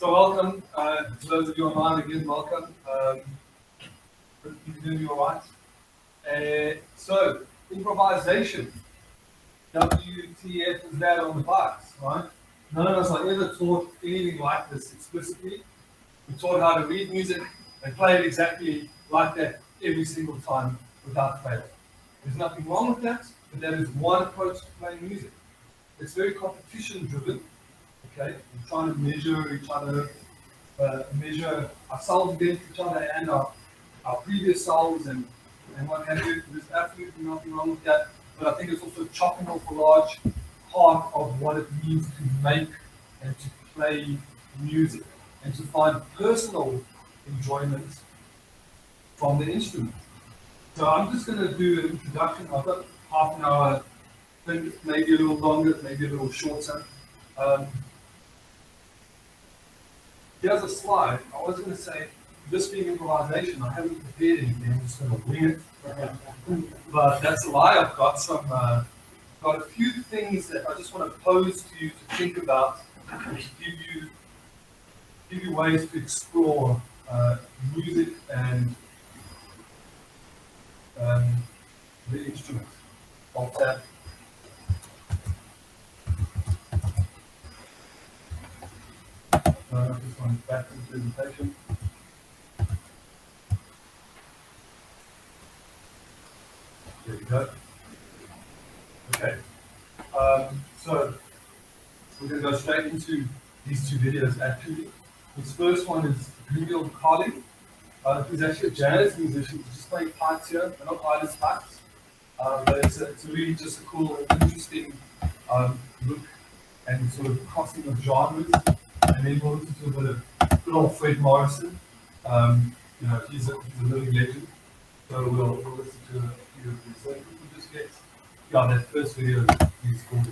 So welcome to those of you online again. Welcome. Hope you're doing all right. So improvisation. WTF is that on the box, right? None of us are ever taught anything like this explicitly. We're taught how to read music and play it exactly like that every single time without fail. There's nothing wrong with that, but that is one approach to playing music. It's very competition driven. Okay, we're trying to measure each other, measure ourselves against each other and our previous selves and what have you. There's absolutely nothing wrong with that, but I think it's also chopping off a large part of what it means to make and to play music and to find personal enjoyment from the instrument. So I'm just going to do an introduction. I've got half an hour, maybe a little longer, maybe a little shorter. Here's a slide. I was going to say, this being improvisation, I haven't prepared anything. I'm just going to wing it. But that's a lie. I've got got a few things that I just want to pose to you to think about, and to give you ways to explore music and the instrument of that. This one's back to the presentation. There we go. Okay. So we're going to go straight into these two videos actually. This first one is Joshua Hogg. He's actually a jazz musician. He's just playing pipes here. They're not island pipes. But it's really just a cool, interesting look and sort of crossing of genres. And then we'll listen to a bit of good old Fred Morrison. He's a living legend. So we'll listen to a few of these. So if we can just get that first video is cool.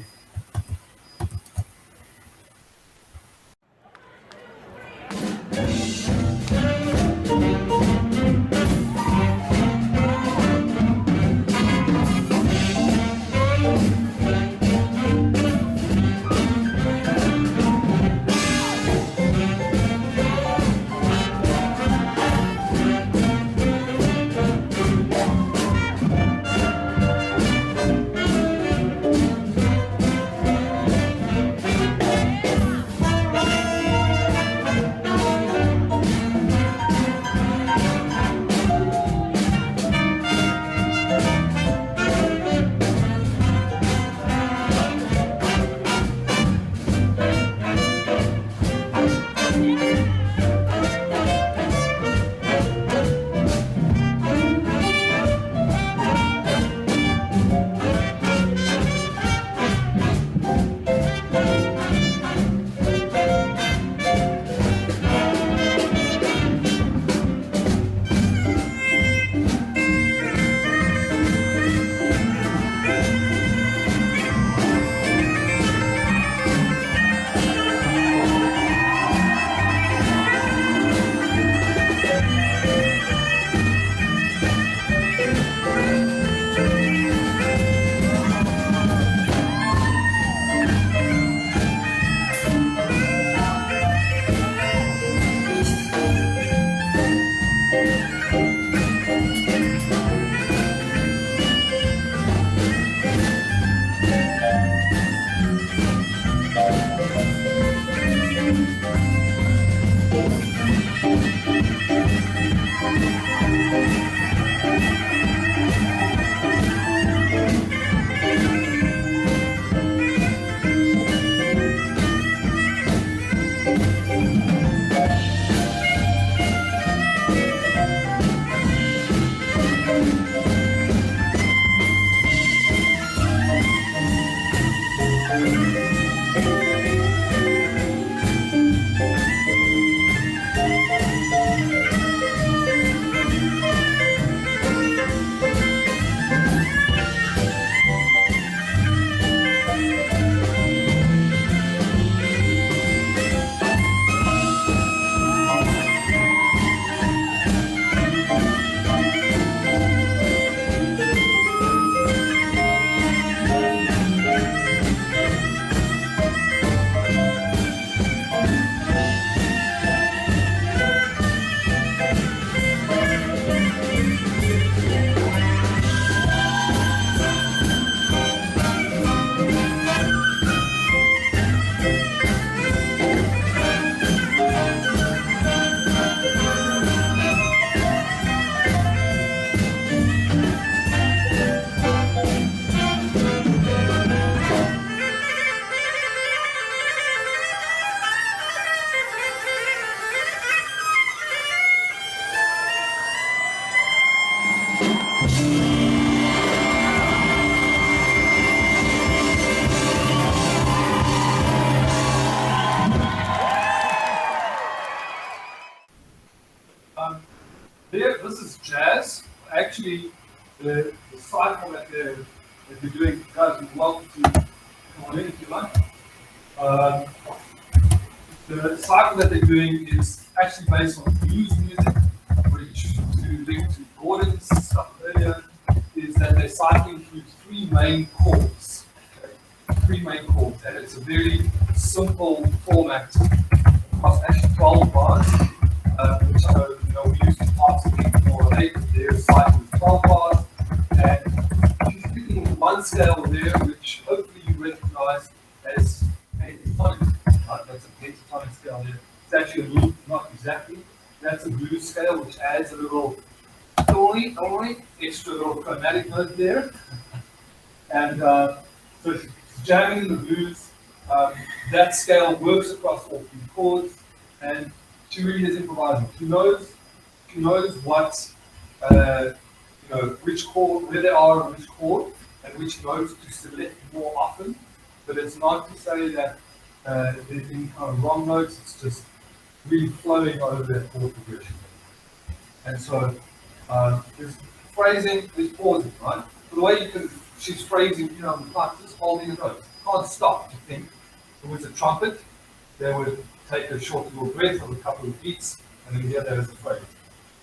This is jazz. Actually, the cycle that they're doing, guys, you're welcome to come on in if you like. The cycle that they're doing is actually based on blues music, which, to link to Gordon's stuff earlier, is that they're cycling through three main chords. Okay? Three main chords, and it's a very simple format. Across actually 12 bars, which I know we used to pass for 8. Their cycle is 12 bars, and she's picking one scale there, which hopefully you recognize as pentatonic. Right? That's a pentatonic scale there. It's actually a loop, not exactly. That's a blues scale, which adds a little extra little chromatic note there. And so she's jamming in the blues. That scale works across all three chords, and she really is improvising. She knows what which chord, where they are on which chord, and which notes to select more often. But it's not to say that there's any kind of wrong notes. It's just really flowing over that chord progression. And so there's phrasing, there's pausing, right? So the way she's phrasing, on the clock, just holding a note. Can't stop to think. If it was a trumpet, they would take a short little breath of a couple of beats, and then hear that as a phrase.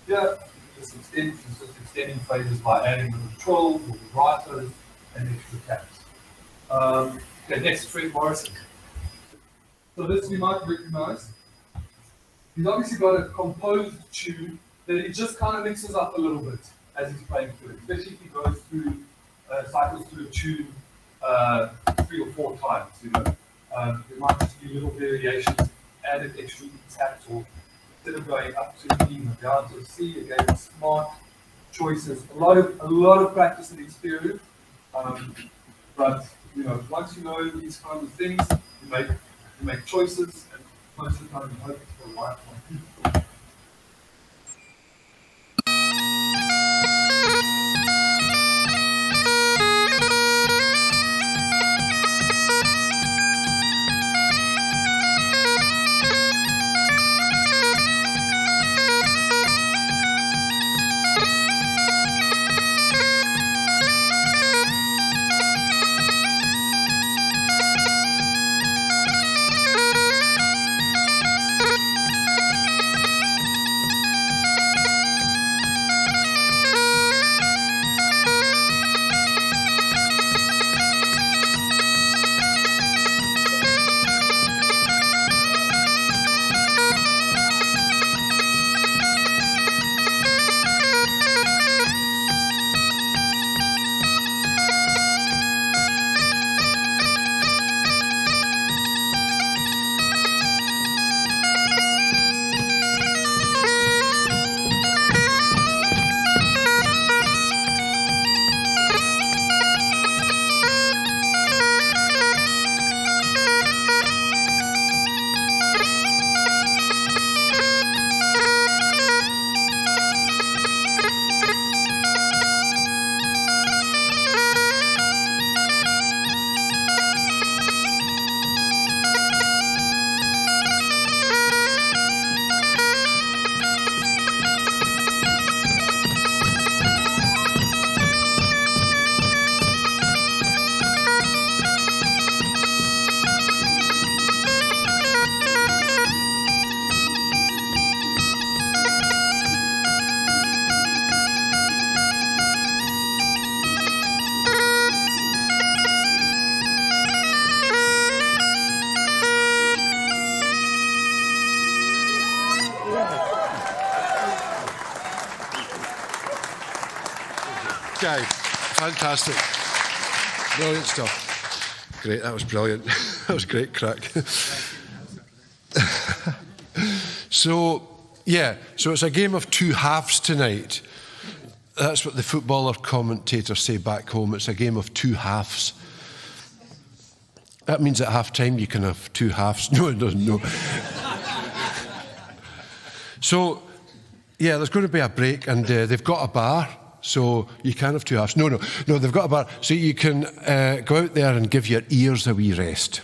Yeah, she's just extending phrases by adding little trills or vibratos and extra caps. Okay, next, Fred Morrison. So this you might recognize. He's obviously got a composed tune that he just kind of mixes up a little bit as he's playing through it, especially if he goes through, cycles through a tune 3 or 4 times, there might just be little variations, added extra taps, or instead of going up to E or down to a C, again, smart choices. A lot of practice and experience, but once you know these kinds of things, you make choices, and most of the time you hope it's the right one. Guy, fantastic. Brilliant stuff. Great, that was brilliant. That was great crack. So it's a game of two halves tonight. That's what the footballer commentators say back home. It's a game of two halves. That means at half time you can have two halves. No, it doesn't, no. So, there's going to be a break, and they've got a bar. So you can have two halves. No, they've got a bar. So you can go out there and give your ears a wee rest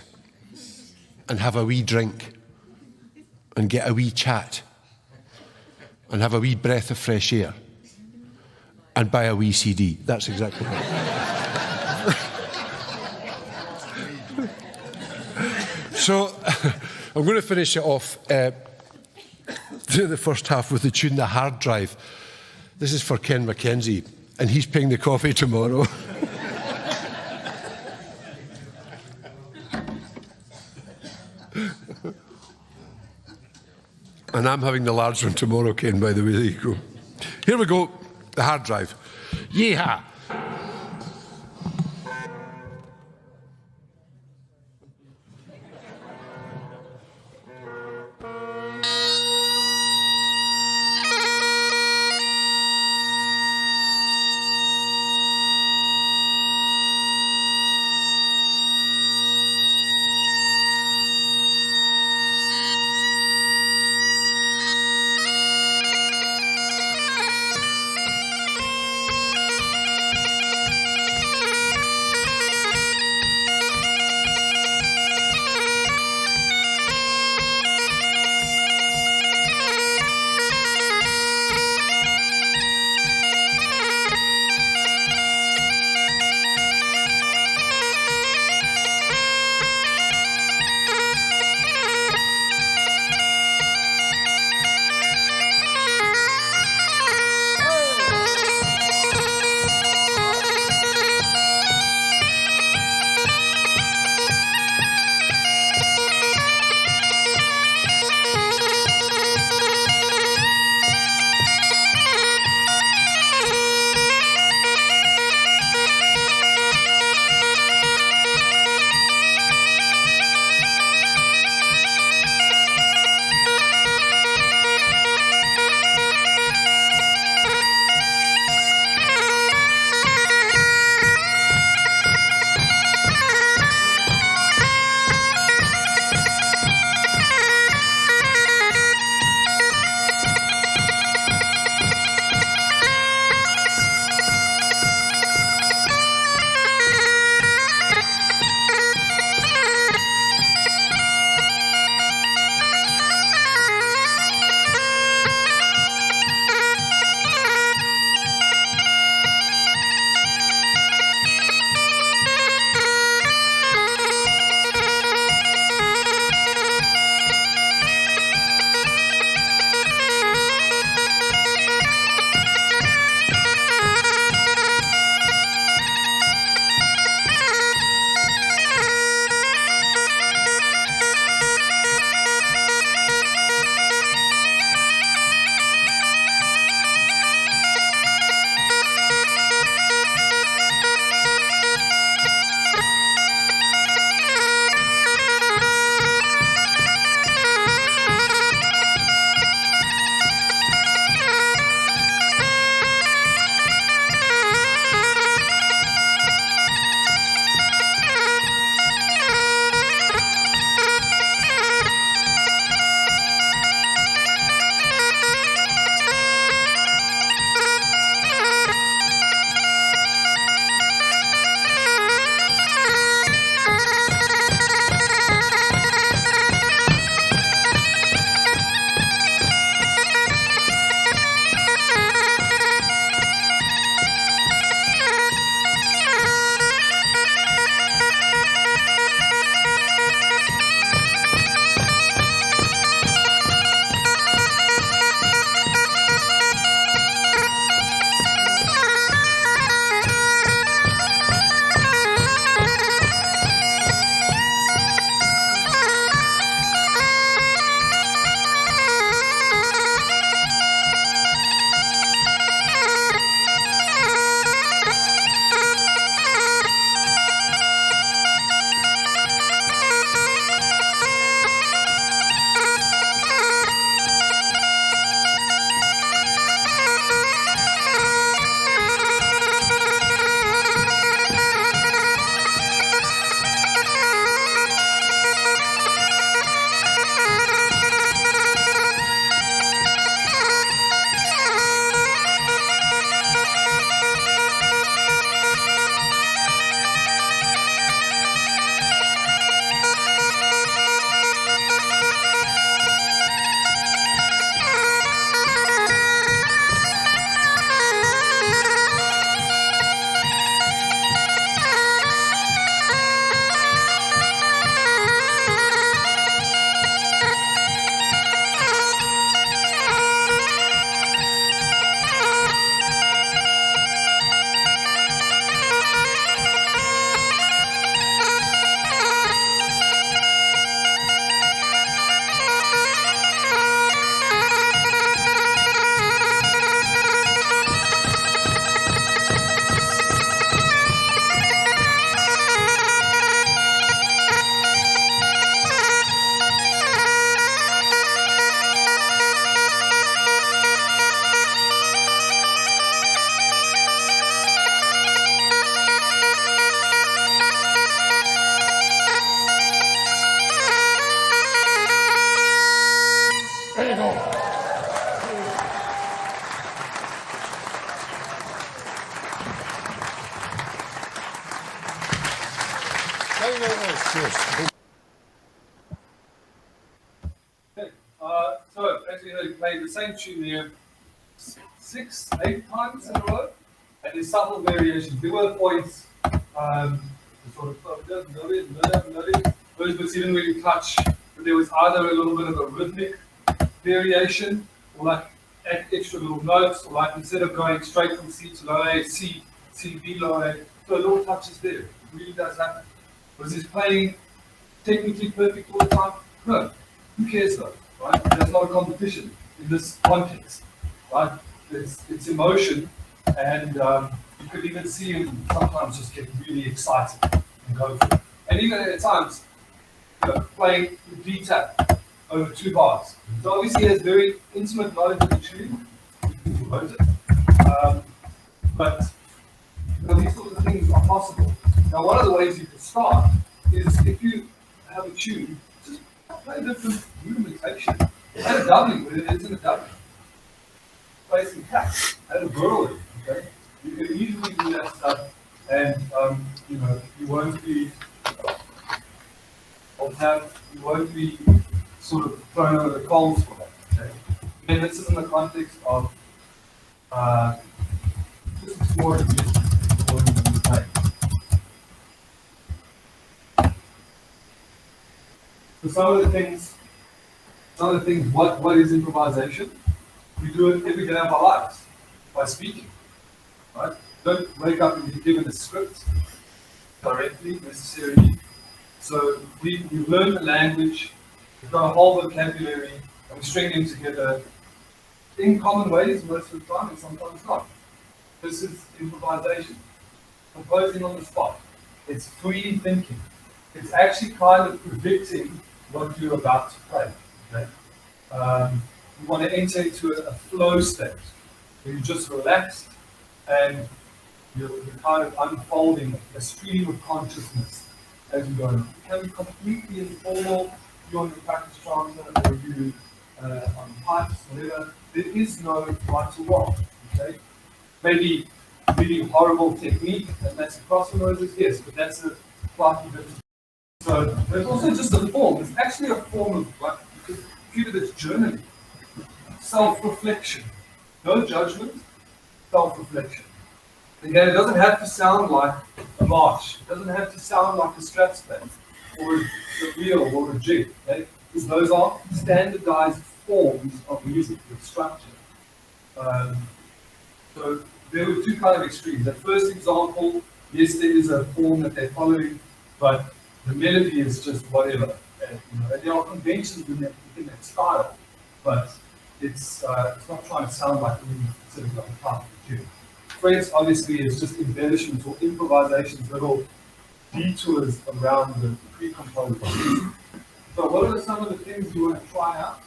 and have a wee drink and get a wee chat and have a wee breath of fresh air and buy a wee CD. That's exactly right. So I'm going to finish it off through the first half with the tune The Hard Drive. This is for Ken Mackenzie, and he's paying the coffee tomorrow. And I'm having the large one tomorrow, Ken, by the way. There you go. Here we go. The Hard Drive. Yeehaw! Okay. So, as you know, you play the same tune there 6, 8 times in a row, and there's subtle variations. There were points, sort of, those bits you didn't really touch, but there was either a little bit of a rhythmic variation, or like extra little notes, or like instead of going straight from C to low A, C, B low A, so little touches there. It really does happen. Was this playing technically perfect all the time? No. Who cares though, right? That's not a competition in this context, right? It's emotion, and you could even see him sometimes just get really excited and go for it. And even at times, playing the D tap over 2 bars. So obviously he has very intimate knowledge of the tune, but these sorts of things are possible. Now, one of the ways you can start is if you have a tune, just play different rudimentation. Add a doubling with it, it's in a doubling. Play some taps, add a whirl in, okay? You can easily do that stuff, and you won't be sort of thrown over the coals for that. Okay? And this is in the context of just exploring music, exploring play. So some of the things, what is improvisation? We do it every day of our lives by speaking, right? Don't wake up and be given a script directly, necessarily. So we learn the language, we've got a whole vocabulary, and we string them together in common ways most of the time, and sometimes not. This is improvisation. Composing on the spot. It's free thinking. It's actually kind of predicting what you're about to play. Okay? You want to enter into a flow state where you're just relaxed and you're kind of unfolding a stream of consciousness as you go. It can be completely informal. You're on your practice chanter or you on pipes, whatever. There is no right or wrong. Okay? Maybe really horrible technique, and that's across the noses, yes, but that's a slightly different. So there's also just a form. It's actually a form of, like, you could treat it as journaling. Self-reflection. No judgment, self-reflection. Again, it doesn't have to sound like a march. It doesn't have to sound like a Strat band or a reel or a jig. Okay? Because those are standardized forms of music with structure. So there were 2 kind of extremes. That first example, yes, there is a form that they're following, but the melody is just whatever. And there are conventions in that style, but it's not trying to sound like really considered like a part of the tune. Phrase obviously is just embellishments or improvisations, little detours around the pre-composed tune. So what are some of the things you want to try out?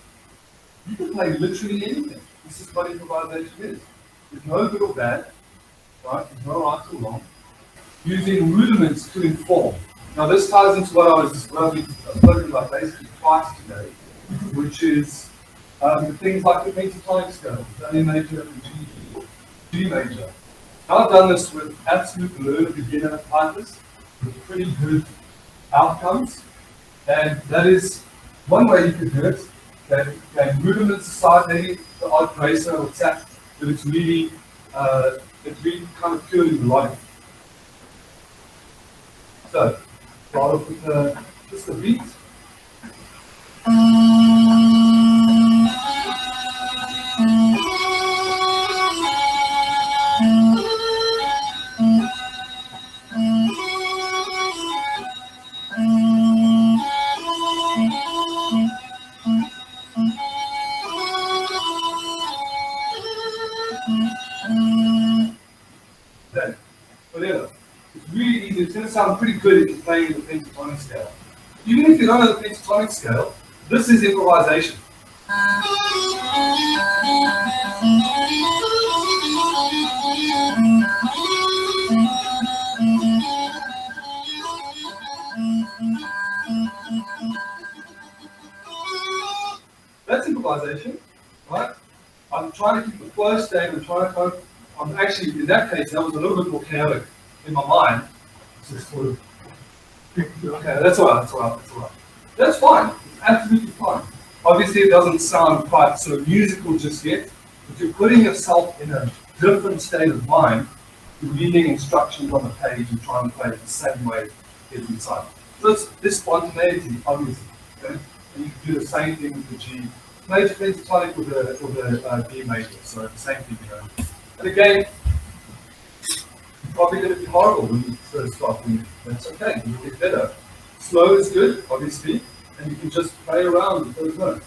You can play literally anything. This is what improvisation is. There's no good or bad, right? There's no right or wrong. Using rudiments to inform. Now this ties into what I've been spoken about basically twice today, which is things like the pentatonic scale, A major and G major. Now I've done this with absolute learner beginner pipers with pretty good outcomes, and that is one way you could do it. Okay, rudiments aside, maybe the odd bracer or tap, but it's really kind of purely melodic. So, start off with just a beat. Whatever. It's really easy. It's going to sound pretty good if you're playing the pentatonic scale. Even if you don't know the pentatonic scale, this is improvisation. That's improvisation, right? I'm trying to keep the flow state. I'm actually, in that case, that was a little bit more chaotic in my mind. Just sort of Okay, that's all right. That's fine. It's absolutely fine. Obviously, it doesn't sound quite so musical just yet, but you're putting yourself in a different state of mind. You're reading instructions on the page and trying to play it the same way every time. So it's this spontaneity, obviously. Okay? And you can do the same thing with the G major pentatonic with the D major. So the same thing, you know. And again, you're probably going to be horrible when you first start doing it. That's okay. You'll get better. Slow is good, obviously, and you can just play around with those notes.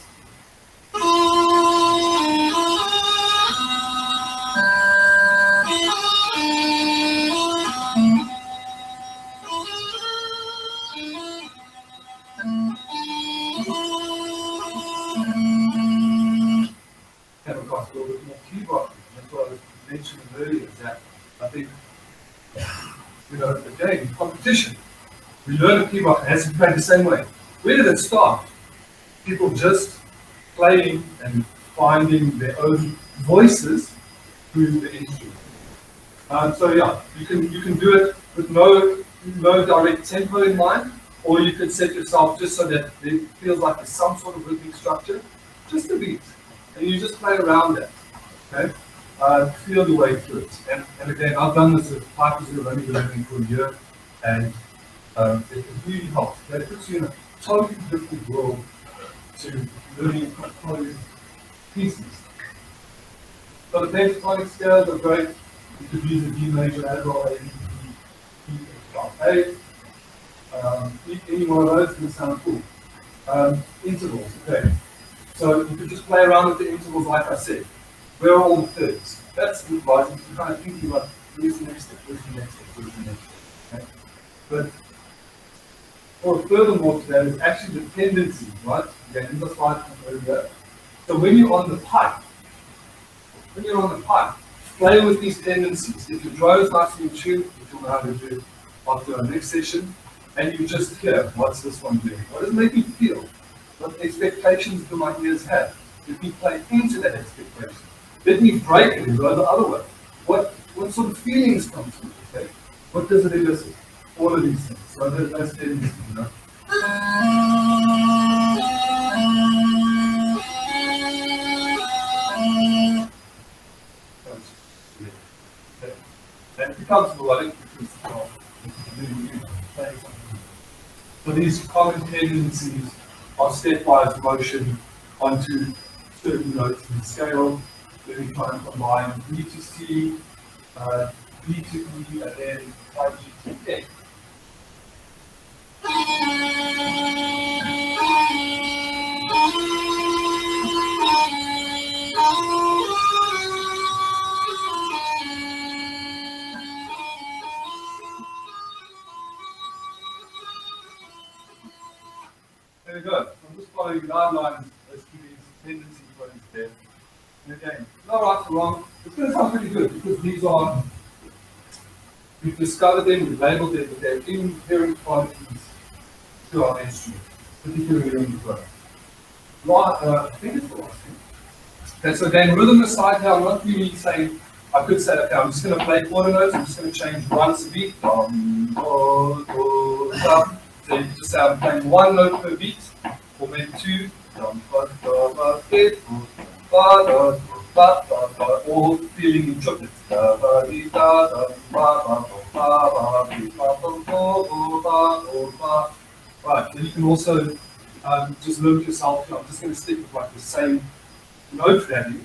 Come across a little bit more keyboard. That's what I was mentioning earlier, is that I think, you know, again, competition. We learn a keyboard, it has to be played the same way. Where did it start? People just playing and finding their own voices through the instrument. So yeah, you can do it with no direct tempo in mind, or you can set yourself just so that it feels like there's some sort of rhythmic structure, just a beat, and you just play around that. Okay, feel your way through it. And again, I've done this with pipers who have only been learning for a year, and it really helps. It puts you in a totally different world to learning and composing pieces. So the pentatonic scales are great. You could use a D major as well, A, B, E, F, A. Any one of those can sound cool. Intervals, okay. So you could just play around with the intervals like I said. Where are all the thirds? That's the advice. You can kind of think about where's the next step, where's the next step, where's the next step. Okay? But or furthermore to that is actually the tendency, right? Again, in the slide earlier. So when you're on the pipe, play with these tendencies. If your draw is nicely in tune, which you'll know how to do after our next session, and you just hear, what's this one doing? What does it make me feel? What expectations do my ears have? Let me play into that expectation. Let me break it and go the other way. What sort of feelings come from it? Okay? What does it elicit? All of these things. So that's tendencies, you know. And it becomes melodic because playing something. So these common tendencies are stepwise motion onto certain notes in the scale. Then we try and combine B to C, B to E, and then 5G to A. There we go. I'm just following guidelines as to these tendency points there. And again, no right or wrong. It's going to sound pretty good because these are, we've discovered them, we've labeled them, but they're inherent qualities to our instrument, particularly in the book. I think it's the last thing. Okay, so again, rhythm aside here, I'm not really saying, I could say, okay, I'm just going to play quarter notes, I'm just going to change once a beat. So you can just say I'm playing one note per beat, or maybe two, all feeling in triplets. Right, then you can also just limit yourself. I'm just going to stick with like the same note value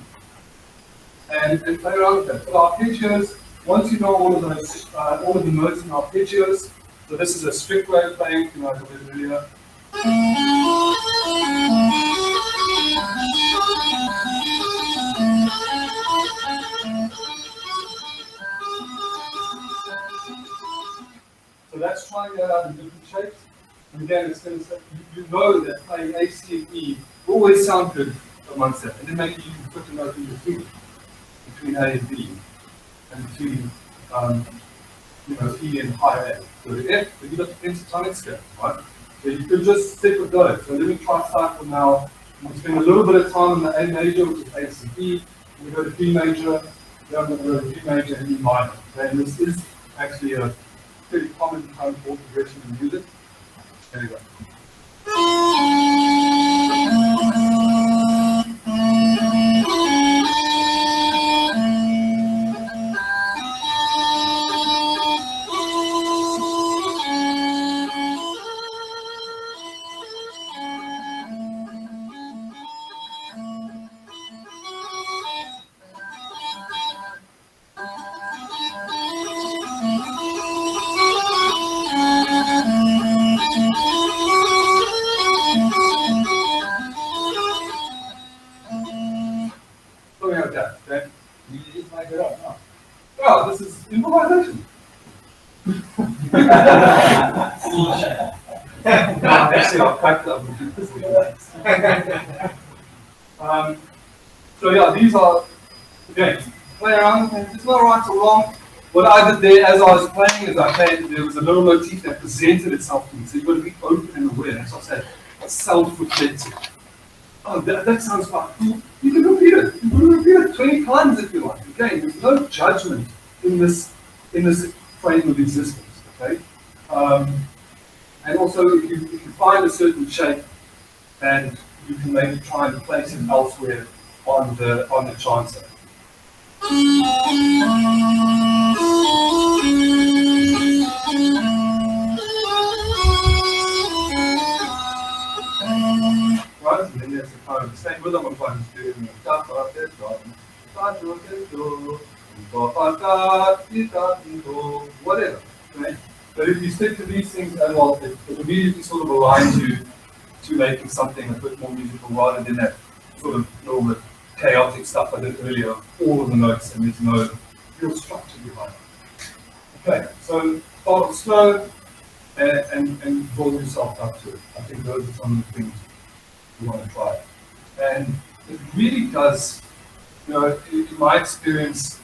and play around with that. For arpeggios, once you know all of those, all of the notes in arpeggios, so this is a strict way of playing, you know, like I did earlier. So that's trying that out in different shapes. And again, it's going to say, you know that playing A, C, and E will always sound good amongst that. And then maybe you can put a note in between A and B, and between E and high A. So the F, if you look at pentatonic scale, right? So you could just stick with those. So let me try cycle now. I'm going to spend a little bit of time on the A major, which is A, C, B. We go to B major, then I'm going to go to B major and E minor. Okay? And this is actually a pretty common kind of chord progression in music. There you go. Something like that. Okay? You just make it up, huh? Well, this is improvisation. No, actually, I'll crack that with this. So yeah, these are, again, play around, and there's no right or wrong. What I did there as I was playing is there was a little motif that presented itself to me. So you've got to be open and aware. That's what I said. Self-reflective. Oh, that sounds quite cool. You can repeat it. You can repeat it 20 times if you like. Again, there's no judgment in this frame of existence. Okay. And also, if you find a certain shape, and you can maybe try and place it elsewhere on the chancer. Right, and then there's the kind of the same rhythm I'm trying to do. Whatever. Right? But if you stick to these things, and well, it immediately sort of aligns you to making something a bit more musical rather than that sort of little bit chaotic stuff I did earlier, all of the notes and there's no real structure behind it. Okay, so start off slow and build yourself up to it. I think those are some of the things you want to try. And it really does, in my experience,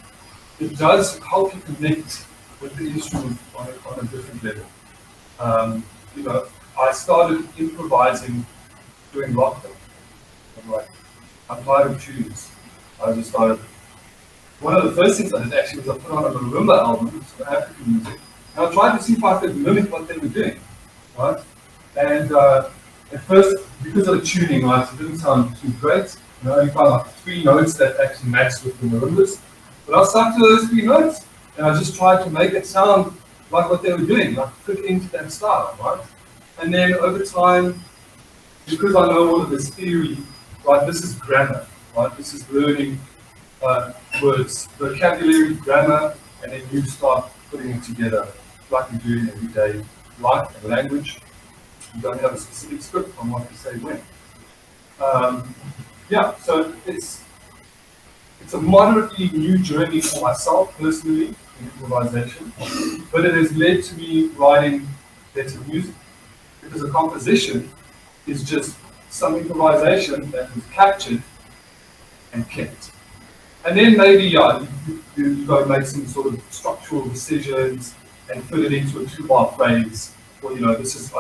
it does help you connect with the instrument on a different level. I started improvising during lockdown. I'm like, I'm tired of tunes. I just started. One of the first things I did actually was I put on a marimba album for African music, and I tried to see if I could mimic what they were doing, right? And at first, because of the tuning, right, it didn't sound too great. I only found like 3 notes that actually matched with the marimbas. But I stuck to those 3 notes, and I just tried to make it sound like what they were doing, like fit into that style, right? And then over time, because I know all of this theory, right, this is grammar, right? This is learning words, vocabulary, grammar, and then you start putting it together like you do in everyday life and language. You don't have a specific script on what to say when. So it's a moderately new journey for myself personally in improvisation, but it has led to me writing better music, because a composition is just some improvisation that was captured and kept. And then maybe, you go make some sort of structural decisions and put it into a 2-bar phrase, or this is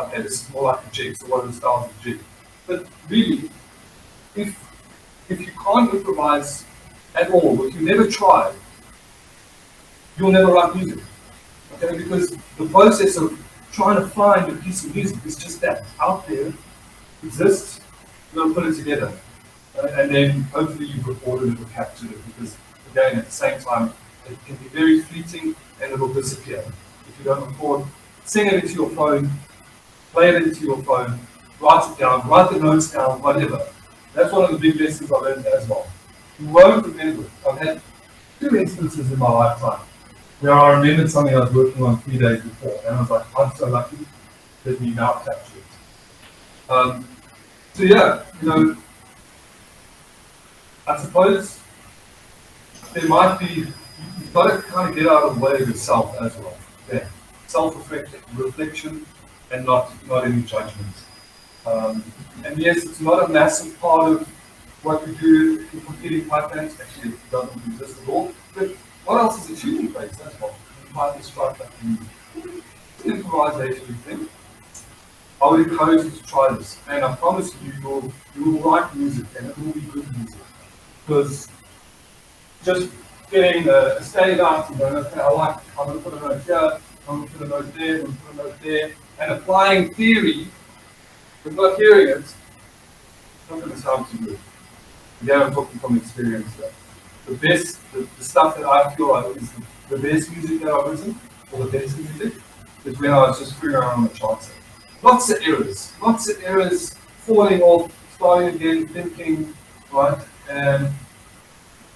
more like a jig, so what are the styles of jig? But really, if you can't improvise at all, if you never try, you'll never write music. Okay, because the process of trying to find a piece of music is just that, out there, exists, you've got to put it together. And then hopefully you've recorded it or captured it, because again, at the same time, it can be very fleeting and it'll disappear. If you don't record, sing it into your phone, play it into your phone, write it down, write the notes down, whatever. That's one of the big lessons I learned as well. You won't remember it. I've had 2 instances in my lifetime where I remembered something I was working on 3 days before, and I was like, I'm so lucky that we now capture it. I suppose there might be, you've got to kind of get out of the way of yourself as well. Yeah. Self-reflection and not any judgment. And yes, it's not a massive part of what we do in competing pipelines. Actually, it doesn't exist at all. But what else is a tuning phase as well? You might be struck that it's an improvisation thing. I would encourage you to try this, and I promise you, you will write music, and it will be good music. Because just getting a stage out and going, okay, I'm going to put a note here, I'm going to put a note there, I'm going to put a note there, and applying theory But not hearing it, it's not going to sound too good. Again, I'm talking from experience there. The best, the stuff that I feel like is the best music that I've written, or the best music, is when I was just screwing around on the charts. Lots of errors, falling off, starting again, thinking, right? And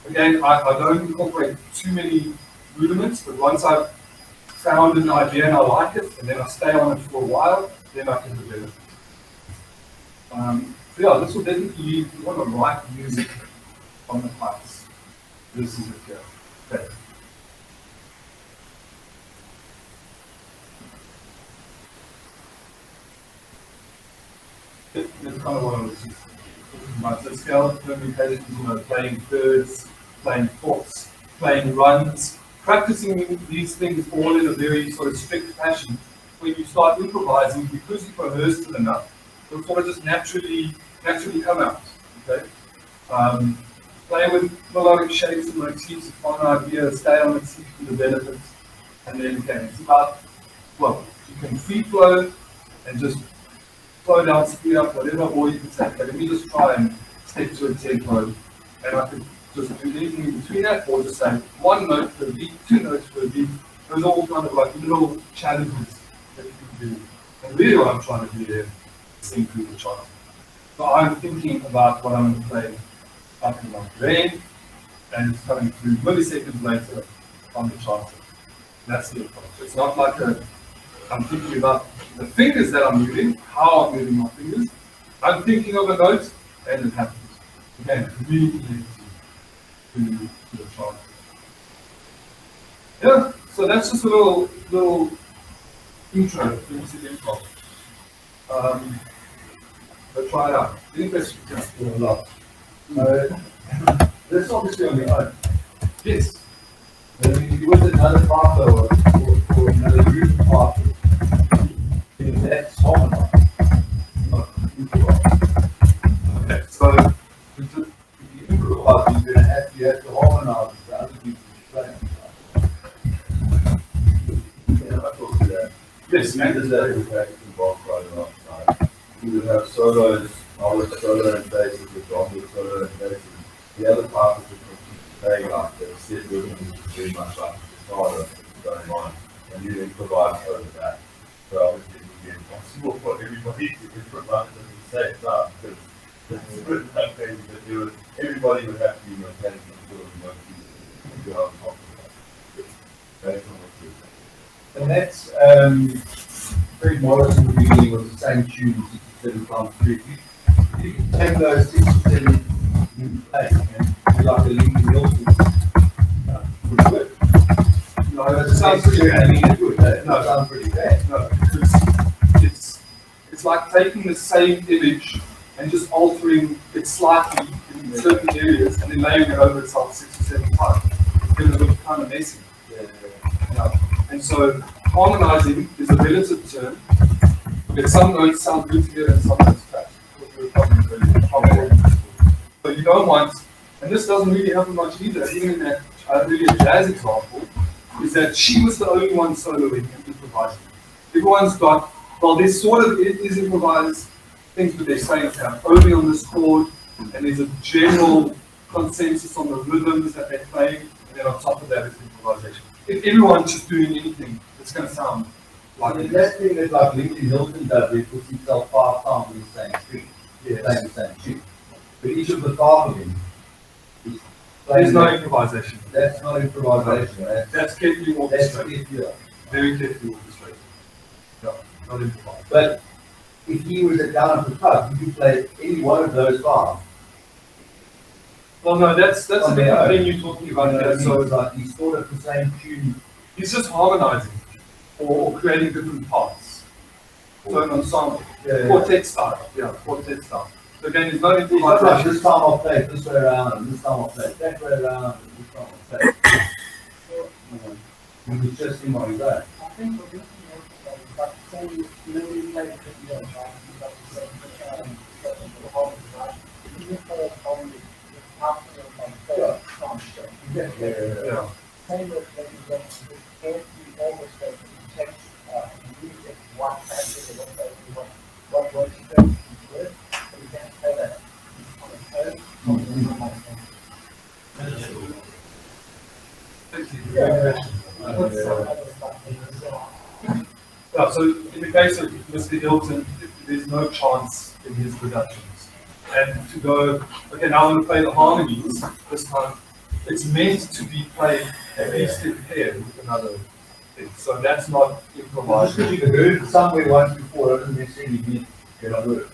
again, I don't incorporate too many rudiments, but once I've found an idea and I like it, and then I stay on it for a while, then I can develop it. So yeah, this will definitely lead, if you want to write music on the pipes. This is it here. Okay. That's kind of what I was talking about. So scale permutations, playing thirds, playing fourths, playing runs, practicing these things all in a very sort of strict fashion. When you start improvising, because you've rehearsed it enough, it'll sort of just naturally come out. Okay. Play with melodic shapes and motifs, find an idea, stay on it, see if you develop it, and then again, it's about, well, you can free flow and just slow down, speed up, whatever, or you can say, okay, let me just try and stick to a tempo, and I could just do anything in between that, or just say one note per beat, two notes per beat. Those are all kind of like little challenges that you can do. And really what I'm trying to do there is improve the chart. So I'm thinking about what I'm going to play up in my brain, and it's coming through milliseconds later on the chart. That's the approach. It's not like I'm thinking about the fingers that I'm moving, how I'm moving my fingers. I'm thinking of a note, and it happens. Again, really connected to the chart. Yeah, so that's just a little intro to music improv. But try it out. Any questions? Yeah, a lot. This obviously on your own. Yes. But I mean, if you with another partner or another group of partners, that's harmonized. Not improvised. Okay, so If you improvise, you have to harmonize with the other people's playing. Yeah, I talked to that. yes, We did that with practice and boss right last time. We would have solos, I would solo and bass with John with solo and bass. The other partners would play like that, sit with them very much like the harder going on, and you improvise over that. So obviously it would be impossible for everybody to improvise at the same time, because it's written that crazy that there was, everybody would have to be maintaining some sort of emotion to go on top of that. Based on what you're saying. And that's Greg Morris in the beginning was the same tune 67 times through. You can take those 67 you play and do like a leading Wilson. Pretty good. no, it sounds pretty good. I bad. mean, it would. No, it sounds pretty bad. No, it's like taking the same image and just altering it slightly in certain areas and then layering it over itself 6 or 7 times. Then it looks kind of messy. Yeah. And so harmonizing is a relative term. But some notes sound good together and some notes bad. So you don't want, and this doesn't really happen much either, even in that really a jazz example, is that she was the only one soloing and improvising. Everyone's got, well, there's sort of, it is improvised things, but they're saying only on this chord, and there's a general consensus on the rhythms that they're playing, and then on top of that is improvisation. If everyone's just doing anything, it's going to sound like And that thing that like Lincoln Hilton does, he puts himself 5 times in the same street, playing the same tune. But each of the 5 of them is playing. There's no improvisation. That's not improvisation. That's carefully That's orchestrated. yeah. Very carefully orchestrated. Yeah, not improvised. But if he was a down at the pub, you could play any one of those 5. Well, no, that's a On different their own. thing you're talking about here. So So it's like he's sort of the same tune. he's just harmonizing or creating different parts. So an ensemble. Quartet style. Yeah, quartet style. So again, there's no It's not like improvisation. this time I'll play it this way around, and this time I'll play it that way around, and this time I'll play it. You could just see what he's at. I think we're looking at about the same maybe like the right? About the same the whole right? You can play it only after the function. Yeah. Same with the can't be almost like text music one time what Yeah, so in the case of Mr. Hilton, there's no chance in his productions. And to go, okay, now I'm going to play the harmonies this time. It's meant to be played at least in pair with another thing. So that's not improvised. You can heard it somewhere once before, doesn't necessarily mean get on with it.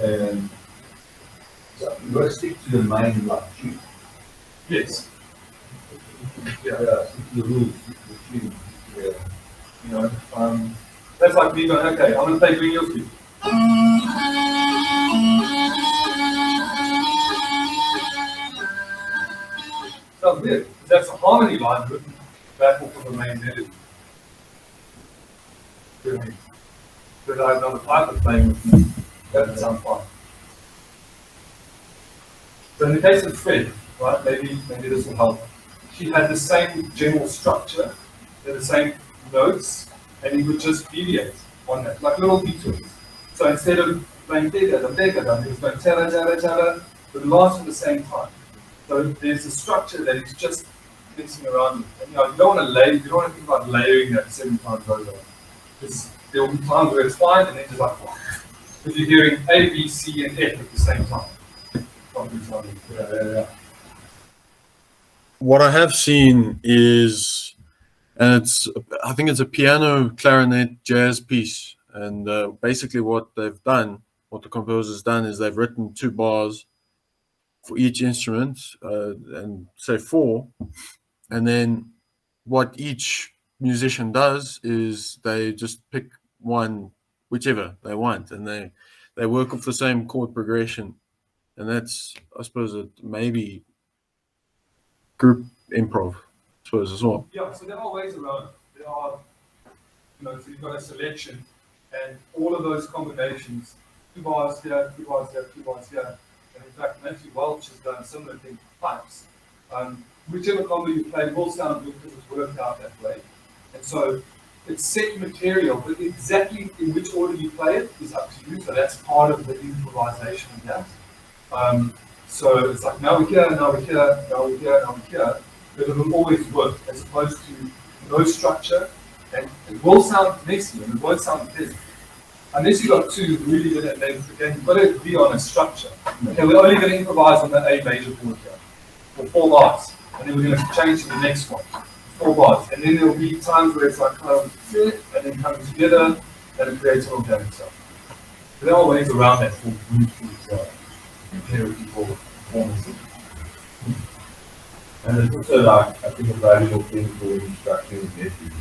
And so you got to stick to the main like tune. Yes. Yeah, stick to the rules, stick to the tune. Yeah. You know, that's like me going, okay, I'm going to play Green Hills View. Sounds weird, because that's a harmony line written back off of the main melody. Really. But I have another piper playing with me. That would sound fine. So in the case of Fred, right, maybe this will help. She had the same general structure, the same notes, and he would just deviate on that, like little detours. So instead of playing dega, he was going tara, tara, tara, but last at the same time. So there's a structure that is just mixing around with. And you don't want to think about layering that 7 times over. Because there will be times where it's fine, and then just like, if you're hearing A, B, C, and F at the same time. What I have seen is, and I think it's a piano, clarinet, jazz piece. And basically what the composer's done is they've written 2 bars for each instrument, and say 4. And then what each musician does is they just pick one, whichever they want, and they work off the same chord progression. And that's, I suppose, maybe group improv, I suppose, as well. Yeah, so there are ways around it. There are, so you've got a selection, and all of those combinations, 2 bars here, 2 bars here, 2 bars here. And in fact, Matthew Welch has done a similar thing for pipes. Whichever combo you play will sound good because it's worked out that way. And so it's set material, but exactly in which order you play it is up to you. So that's part of the improvisation of that. So it's like, now we're here, now we're here, now we're here, now we're here. But it will always work as opposed to no structure. And it will sound messy and it won't sound pleasant. Unless you've got 2 really good at names, again, you've got to be on a structure. Okay, we're only going to improvise on the A major chord here for 4 bars. And then we're going to change to the next one, 4 bars. And then there will be times where it's like kind of and then coming together and it creates organic stuff. So there are ways around that for people performances. And it's also like, I think a valuable thing for instructing is nephews,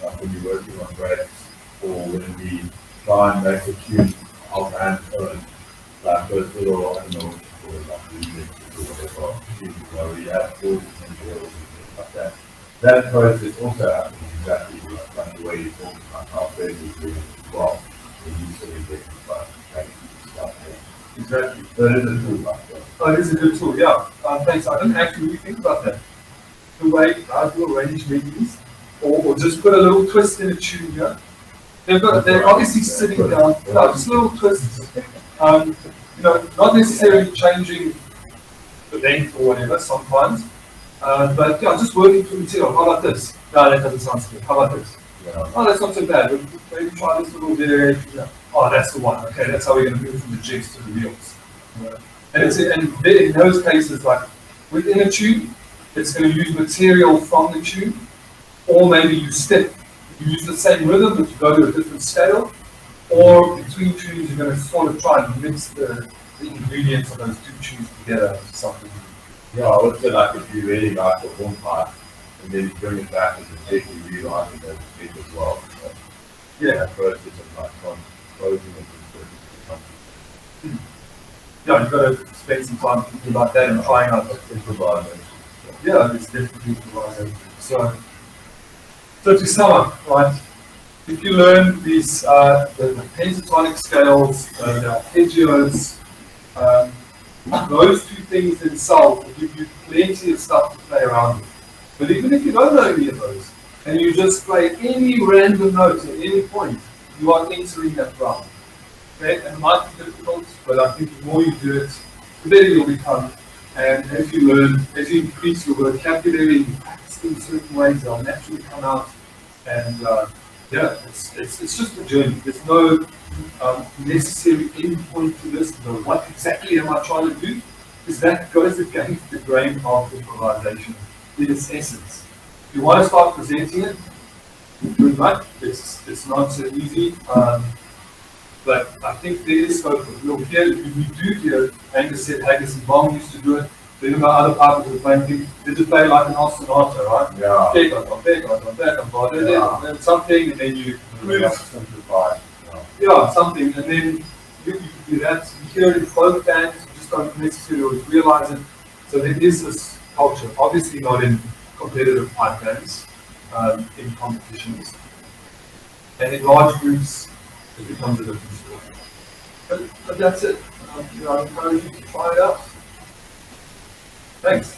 like when you're working on breaks or when we try and make a tune of hand tone, like those little, I don't know, or like remix or whatever, tunes where we have chords and chords and things like that. That process also happens exactly like the way you talk about how Fred is doing it as well. When you sort of get like stuff there. Exactly. So it is a tool like that. Oh, it is a good tool, yeah. Thanks. I didn't actually really think about that. The way guys will arrange melodies, or just put a little twist in a tune here. They're obviously sitting down, just little twists. Not necessarily changing the length or whatever sometimes, but yeah, just working through material. How about this? No, that doesn't sound good. How about this? Yeah. Oh, that's not so bad. Maybe try this little variation. Yeah. Oh, that's the one. Okay, that's how we're going to move from the jigs to the reels. Yeah. And in those cases, like within a tune, it's going to use material from the tune, or maybe you use the same rhythm, but you go to a different scale, or between tunes, you're going to sort of try and mix the ingredients of those 2 tunes together into something. Yeah, I would say like if you really like the one part, and then you bring it back as a jig, you really like it as a jig as well. So, yeah. That process of like composing it and yeah, you've got to spend some time thinking about that and trying out improvisation. Yeah, it's definitely improvisation. So to sum up, right, if you learn these, the pentatonic scales, the arpeggios, those 2 things themselves will give you plenty of stuff to play around with. But even if you don't know any of those, and you just play any random note at any point, you are entering that ground. Okay? And it might be difficult, but I think the more you do it, the better you'll become. And as you learn, as you increase your vocabulary, you practice in certain ways, they'll naturally come out. And yeah, it's just a journey. There's no necessary end point to this. No, what exactly am I trying to do? Because that goes against the grain of improvisation in its essence. If you want to start presenting it, good luck. It's not so easy. But I think there is scope. We'll hear, we do hear, Angus said, Haggis and Bong used to do it. Then my other partners were playing things. They just play like an ostinato, right? Yeah. And something, and then you move. Simplify. Yeah, something, and then you do that. You hear it in folk bands, you just don't necessarily always realize it. So there is this culture, obviously not in competitive pipe bands, in competitions. And in large groups, it becomes a different story. But that's it. I encourage you to try it out. Thanks.